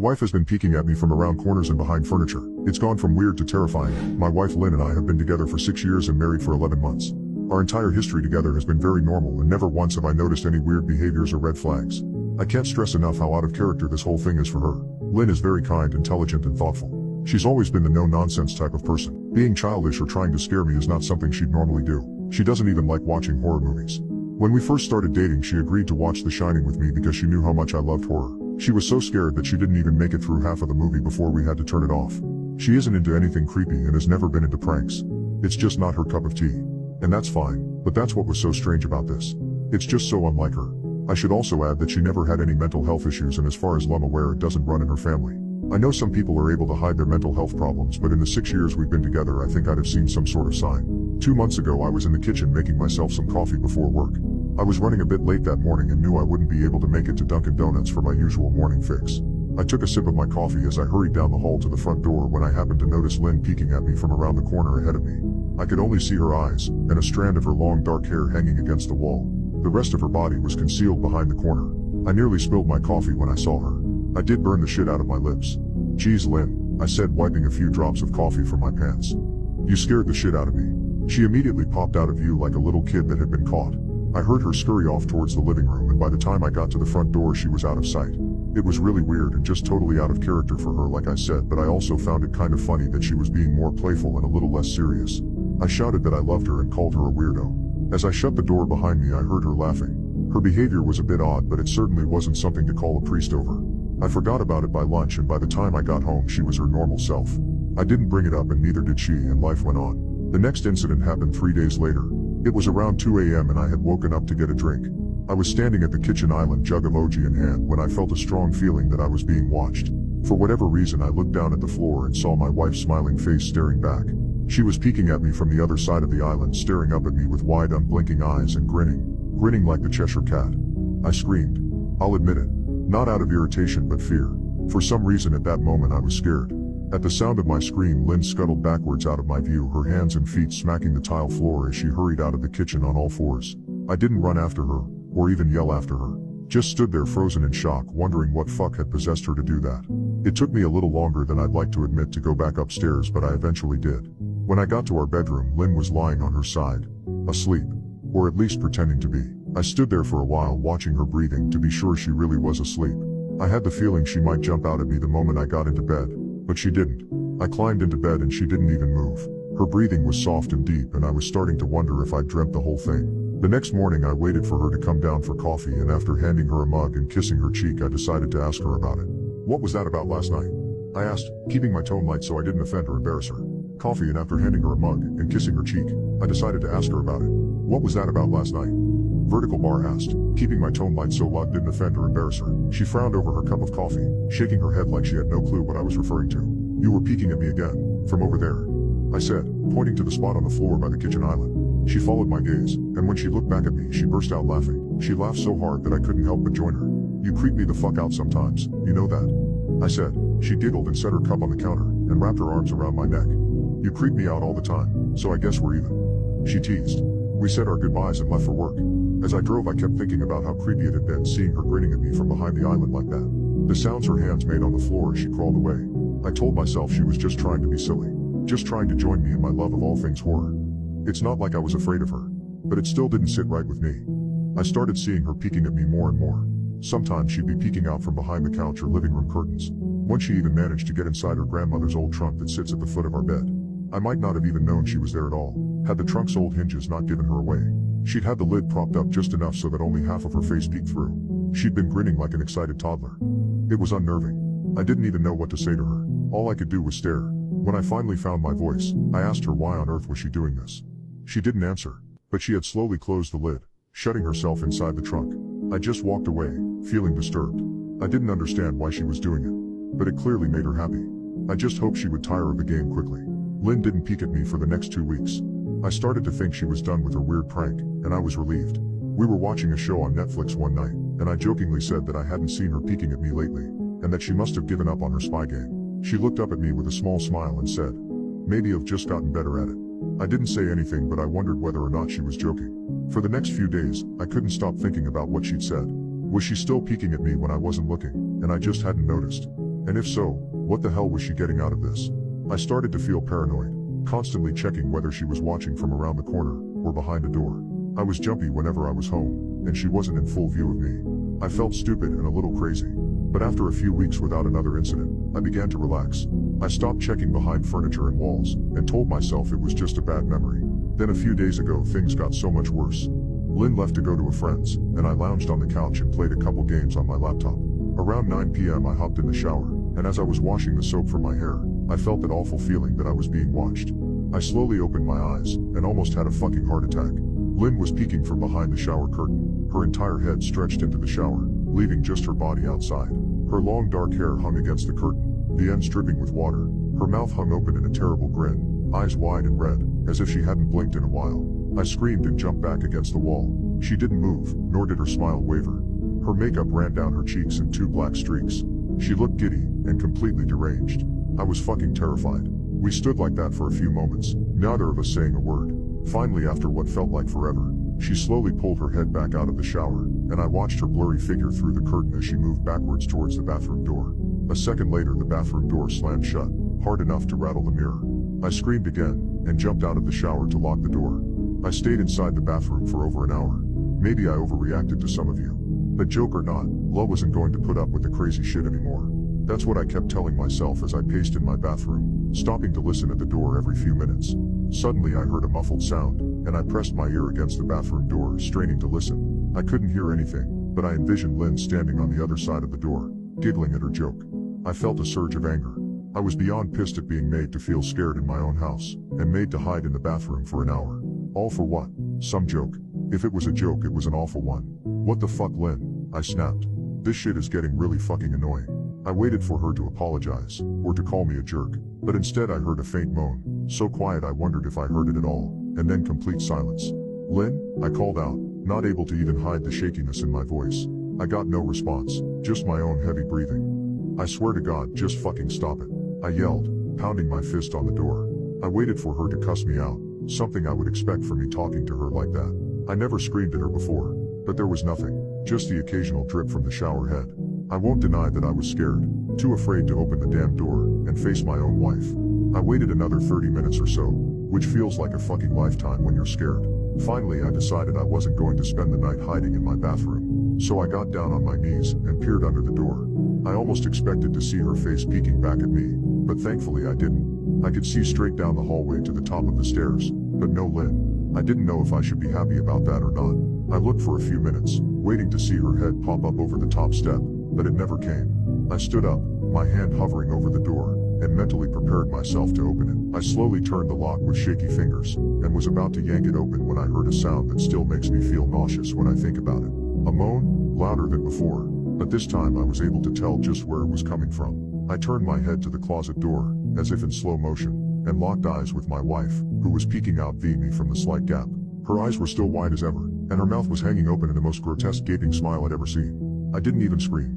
Wife has been peeking at me from around corners and behind furniture. It's gone from weird to terrifying. My wife Lynn and I have been together for 6 years and married for 11 months. Our entire history together has been very normal and never once have I noticed any weird behaviors or red flags. I can't stress enough how out of character this whole thing is for her. Lynn is very kind, intelligent and thoughtful. She's always been the no-nonsense type of person. Being childish or trying to scare me is not something she'd normally do. She doesn't even like watching horror movies. When we first started dating, she agreed to watch The Shining with me because she knew how much I loved horror. She was so scared that she didn't even make it through half of the movie before we had to turn it off. She isn't into anything creepy and has never been into pranks. It's just not her cup of tea. And that's fine, but that's what was so strange about this. It's just so unlike her. I should also add that she never had any mental health issues, and as far as I'm aware, it doesn't run in her family. I know some people are able to hide their mental health problems, but in the 6 years we've been together, I think I'd have seen some sort of sign. 2 months ago I was in the kitchen making myself some coffee before work. I was running a bit late that morning and knew I wouldn't be able to make it to Dunkin' Donuts for my usual morning fix. I took a sip of my coffee as I hurried down the hall to the front door when I happened to notice Lynn peeking at me from around the corner ahead of me. I could only see her eyes, and a strand of her long dark hair hanging against the wall. The rest of her body was concealed behind the corner. I nearly spilled my coffee when I saw her. I did burn the shit out of my lips. "Geez, Lynn," I said, wiping a few drops of coffee from my pants. "You scared the shit out of me." She immediately popped out of view like a little kid that had been caught. I heard her scurry off towards the living room, and by the time I got to the front door she was out of sight. It was really weird and just totally out of character for her, like I said, but I also found it kind of funny that she was being more playful and a little less serious. I shouted that I loved her and called her a weirdo. As I shut the door behind me I heard her laughing. Her behavior was a bit odd, but it certainly wasn't something to call a priest over. I forgot about it by lunch, and by the time I got home she was her normal self. I didn't bring it up and neither did she, and life went on. The next incident happened 3 days later. It was around 2 a.m. and I had woken up to get a drink. I was standing at the kitchen island, jug of OG in hand, when I felt a strong feeling that I was being watched. For whatever reason I looked down at the floor and saw my wife's smiling face staring back. She was peeking at me from the other side of the island, staring up at me with wide unblinking eyes and grinning like the Cheshire Cat. I screamed. I'll admit it. Not out of irritation but fear. For some reason at that moment I was scared. At the sound of my scream Lynn scuttled backwards out of my view, her hands and feet smacking the tile floor as she hurried out of the kitchen on all fours. I didn't run after her, or even yell after her. Just stood there frozen in shock, wondering what fuck had possessed her to do that. It took me a little longer than I'd like to admit to go back upstairs, but I eventually did. When I got to our bedroom, Lynn was lying on her side. Asleep. Or at least pretending to be. I stood there for a while watching her breathing to be sure she really was asleep. I had the feeling she might jump out at me the moment I got into bed. But she didn't. I climbed into bed and she didn't even move. Her breathing was soft and deep, and I was starting to wonder if I'd dreamt the whole thing. The next morning I waited for her to come down for coffee, and after handing her a mug and kissing her cheek I decided to ask her about it. "What was that about last night?" I asked, keeping my tone light so I didn't offend or embarrass her. Coffee, and after handing her a mug and kissing her cheek, I decided to ask her about it. "What was that about last night?" Vertical Bar asked, keeping my tone light so I didn't offend or embarrass her. She frowned over her cup of coffee, shaking her head like she had no clue what I was referring to. "You were peeking at me again, from over there," I said, pointing to the spot on the floor by the kitchen island. She followed my gaze, and when she looked back at me she burst out laughing. She laughed so hard that I couldn't help but join her. "You creep me the fuck out sometimes, you know that?" I said. She giggled and set her cup on the counter, and wrapped her arms around my neck. "You creep me out all the time, so I guess we're even," she teased. We said our goodbyes and left for work. As I drove I kept thinking about how creepy it had been seeing her grinning at me from behind the island like that. The sounds her hands made on the floor as she crawled away. I told myself she was just trying to be silly. Just trying to join me in my love of all things horror. It's not like I was afraid of her. But it still didn't sit right with me. I started seeing her peeking at me more and more. Sometimes she'd be peeking out from behind the couch or living room curtains. Once she even managed to get inside her grandmother's old trunk that sits at the foot of our bed. I might not have even known she was there at all, had the trunk's old hinges not given her away. She'd had the lid propped up just enough so that only half of her face peeked through. She'd been grinning like an excited toddler. It was unnerving. I didn't even know what to say to her. All I could do was stare. When I finally found my voice, I asked her why on earth was she doing this. She didn't answer, but she had slowly closed the lid, shutting herself inside the trunk. I just walked away, feeling disturbed. I didn't understand why she was doing it, but it clearly made her happy. I just hoped she would tire of the game quickly. Lynn didn't peek at me for the next 2 weeks. I started to think she was done with her weird prank, and I was relieved. We were watching a show on Netflix one night, and I jokingly said that I hadn't seen her peeking at me lately, and that she must have given up on her spy game. She looked up at me with a small smile and said, "Maybe I've just gotten better at it." I didn't say anything, but I wondered whether or not she was joking. For the next few days, I couldn't stop thinking about what she'd said. Was she still peeking at me when I wasn't looking, and I just hadn't noticed? And if so, what the hell was she getting out of this? I started to feel paranoid, constantly checking whether she was watching from around the corner or behind a door. I was jumpy whenever I was home, and she wasn't in full view of me. I felt stupid and a little crazy. But after a few weeks without another incident, I began to relax. I stopped checking behind furniture and walls, and told myself it was just a bad memory. Then a few days ago things got so much worse. Lynn left to go to a friend's, and I lounged on the couch and played a couple games on my laptop. Around 9 p.m. I hopped in the shower, and as I was washing the soap from my hair, I felt that awful feeling that I was being watched. I slowly opened my eyes, and almost had a fucking heart attack. Lynn was peeking from behind the shower curtain, her entire head stretched into the shower, leaving just her body outside. Her long dark hair hung against the curtain, the ends dripping with water. Her mouth hung open in a terrible grin, eyes wide and red, as if she hadn't blinked in a while. I screamed and jumped back against the wall. She didn't move, nor did her smile waver. Her makeup ran down her cheeks in 2 black streaks. She looked giddy, and completely deranged. I was fucking terrified. We stood like that for a few moments, neither of us saying a word. Finally, after what felt like forever, she slowly pulled her head back out of the shower, and I watched her blurry figure through the curtain as she moved backwards towards the bathroom door. A second later, the bathroom door slammed shut, hard enough to rattle the mirror. I screamed again, and jumped out of the shower to lock the door. I stayed inside the bathroom for over an hour. Maybe I overreacted to some of you. But joke or not, Lo wasn't going to put up with the crazy shit anymore. That's what I kept telling myself as I paced in my bathroom, stopping to listen at the door every few minutes. Suddenly I heard a muffled sound, and I pressed my ear against the bathroom door, straining to listen. I couldn't hear anything, but I envisioned Lynn standing on the other side of the door, giggling at her joke. I felt a surge of anger. I was beyond pissed at being made to feel scared in my own house, and made to hide in the bathroom for an hour. All for what? Some joke. If it was a joke, it was an awful one. What the fuck, Lynn? I snapped. This shit is getting really fucking annoying. I waited for her to apologize, or to call me a jerk, but instead I heard a faint moan, so quiet I wondered if I heard it at all, and then complete silence. Lynn? I called out, not able to even hide the shakiness in my voice. I got no response, just my own heavy breathing. I swear to God, just fucking stop it. I yelled, pounding my fist on the door. I waited for her to cuss me out, something I would expect from me talking to her like that. I never screamed at her before, but there was nothing, just the occasional drip from the shower head. I won't deny that I was scared, too afraid to open the damn door and face my own wife. I waited another 30 minutes or so, which feels like a fucking lifetime when you're scared. Finally, I decided I wasn't going to spend the night hiding in my bathroom, so I got down on my knees and peered under the door. I almost expected to see her face peeking back at me, but thankfully I didn't. I could see straight down the hallway to the top of the stairs, but no Lynn. I didn't know if I should be happy about that or not. I looked for a few minutes, waiting to see her head pop up over the top step, but it never came. I stood up, my hand hovering over the door, and mentally prepared myself to open it. I slowly turned the lock with shaky fingers, and was about to yank it open when I heard a sound that still makes me feel nauseous when I think about it. A moan, louder than before, but this time I was able to tell just where it was coming from. I turned my head to the closet door, as if in slow motion, and locked eyes with my wife, who was peeking out via me from the slight gap. Her eyes were still wide as ever, and her mouth was hanging open in the most grotesque gaping smile I'd ever seen. I didn't even scream.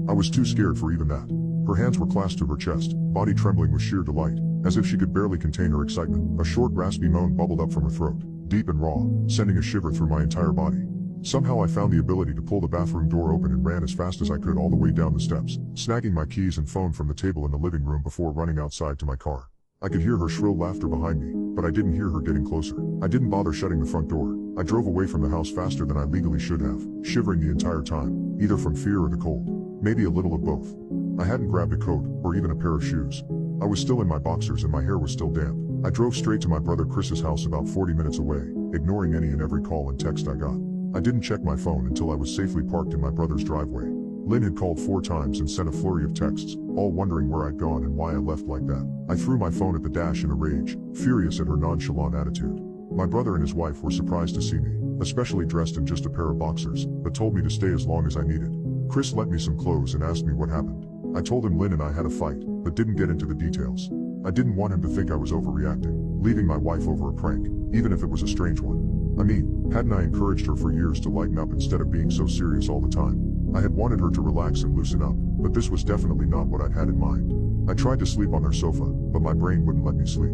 I was too scared for even that. Her hands were clasped to her chest, body trembling with sheer delight, as if she could barely contain her excitement. A short raspy moan bubbled up from her throat, deep and raw, sending a shiver through my entire body. Somehow I found the ability to pull the bathroom door open and ran as fast as I could all the way down the steps, snagging my keys and phone from the table in the living room before running outside to my car. I could hear her shrill laughter behind me, but I didn't hear her getting closer. I didn't bother shutting the front door. I drove away from the house faster than I legally should have, shivering the entire time, either from fear or the cold. Maybe a little of both. I hadn't grabbed a coat, or even a pair of shoes. I was still in my boxers and my hair was still damp. I drove straight to my brother Chris's house about 40 minutes away, ignoring any and every call and text I got. I didn't check my phone until I was safely parked in my brother's driveway. Lynn had called 4 times and sent a flurry of texts, all wondering where I'd gone and why I left like that. I threw my phone at the dash in a rage, furious at her nonchalant attitude. My brother and his wife were surprised to see me, especially dressed in just a pair of boxers, but told me to stay as long as I needed. Chris lent me some clothes and asked me what happened. I told him Lynn and I had a fight, but didn't get into the details. I didn't want him to think I was overreacting, leaving my wife over a prank, even if it was a strange one. I mean, hadn't I encouraged her for years to lighten up instead of being so serious all the time? I had wanted her to relax and loosen up, but this was definitely not what I'd had in mind. I tried to sleep on their sofa, but my brain wouldn't let me sleep.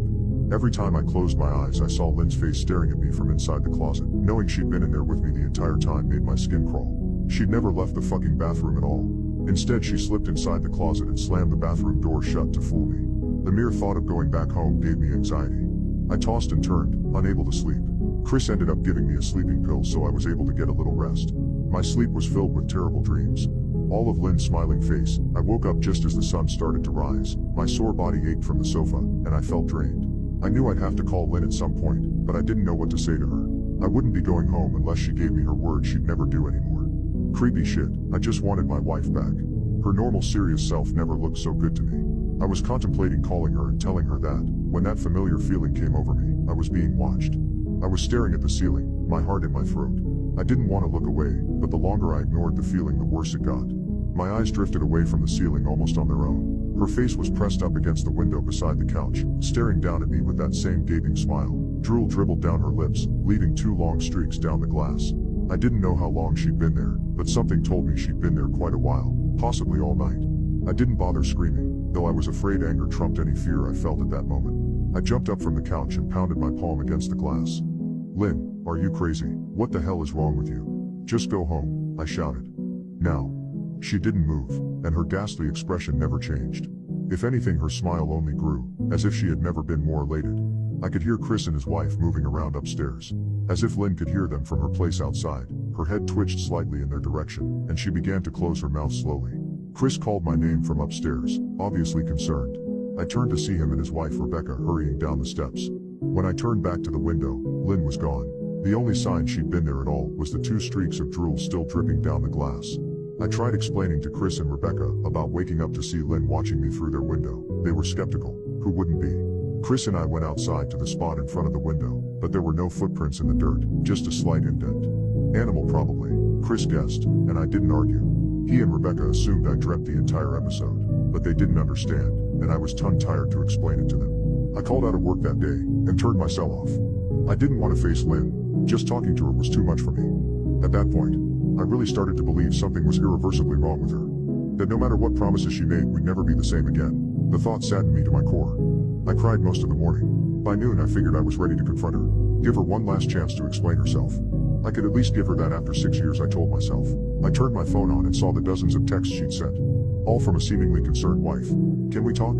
Every time I closed my eyes I saw Lynn's face staring at me from inside the closet. Knowing she'd been in there with me the entire time made my skin crawl. She'd never left the fucking bathroom at all. Instead, she slipped inside the closet and slammed the bathroom door shut to fool me. The mere thought of going back home gave me anxiety. I tossed and turned, unable to sleep. Chris ended up giving me a sleeping pill so I was able to get a little rest. My sleep was filled with terrible dreams. All of Lynn's smiling face. I woke up just as the sun started to rise. My sore body ached from the sofa, and I felt drained. I knew I'd have to call Lynn at some point, but I didn't know what to say to her. I wouldn't be going home unless she gave me her word she'd never do anymore. Creepy shit. I just wanted my wife back. Her normal serious self never looked so good to me. I was contemplating calling her and telling her that, when that familiar feeling came over me, I was being watched. I was staring at the ceiling, my heart in my throat. I didn't want to look away, but the longer I ignored the feeling, the worse it got. My eyes drifted away from the ceiling almost on their own. Her face was pressed up against the window beside the couch, staring down at me with that same gaping smile. Drool dribbled down her lips, leaving 2 long streaks down the glass. I didn't know how long she'd been there, but something told me she'd been there quite a while, possibly all night. I didn't bother screaming, though I was afraid anger trumped any fear I felt at that moment. I jumped up from the couch and pounded my palm against the glass. Lynn, are you crazy? What the hell is wrong with you? Just go home, I shouted. Now. She didn't move, and her ghastly expression never changed. If anything, her smile only grew, as if she had never been more elated. I could hear Chris and his wife moving around upstairs. As if Lynn could hear them from her place outside, her head twitched slightly in their direction, and she began to close her mouth slowly. Chris called my name from upstairs, obviously concerned. I turned to see him and his wife Rebecca hurrying down the steps. When I turned back to the window, Lynn was gone. The only sign she'd been there at all was the 2 streaks of drool still dripping down the glass. I tried explaining to Chris and Rebecca about waking up to see Lynn watching me through their window. They were skeptical. Who wouldn't be? Chris and I went outside to the spot in front of the window, but there were no footprints in the dirt, just a slight indent. Animal probably, Chris guessed, and I didn't argue. He and Rebecca assumed I dreamt the entire episode, but they didn't understand, and I was tongue-tied to explain it to them. I called out of work that day, and turned my cell off. I didn't want to face Lynn. Just talking to her was too much for me. At that point, I really started to believe something was irreversibly wrong with her. That no matter what promises she made, we'd never be the same again. The thought saddened me to my core. I cried most of the morning. By noon I figured I was ready to confront her. Give her one last chance to explain herself. I could at least give her that after 6 years, I told myself. I turned my phone on and saw the dozens of texts she'd sent. All from a seemingly concerned wife. Can we talk?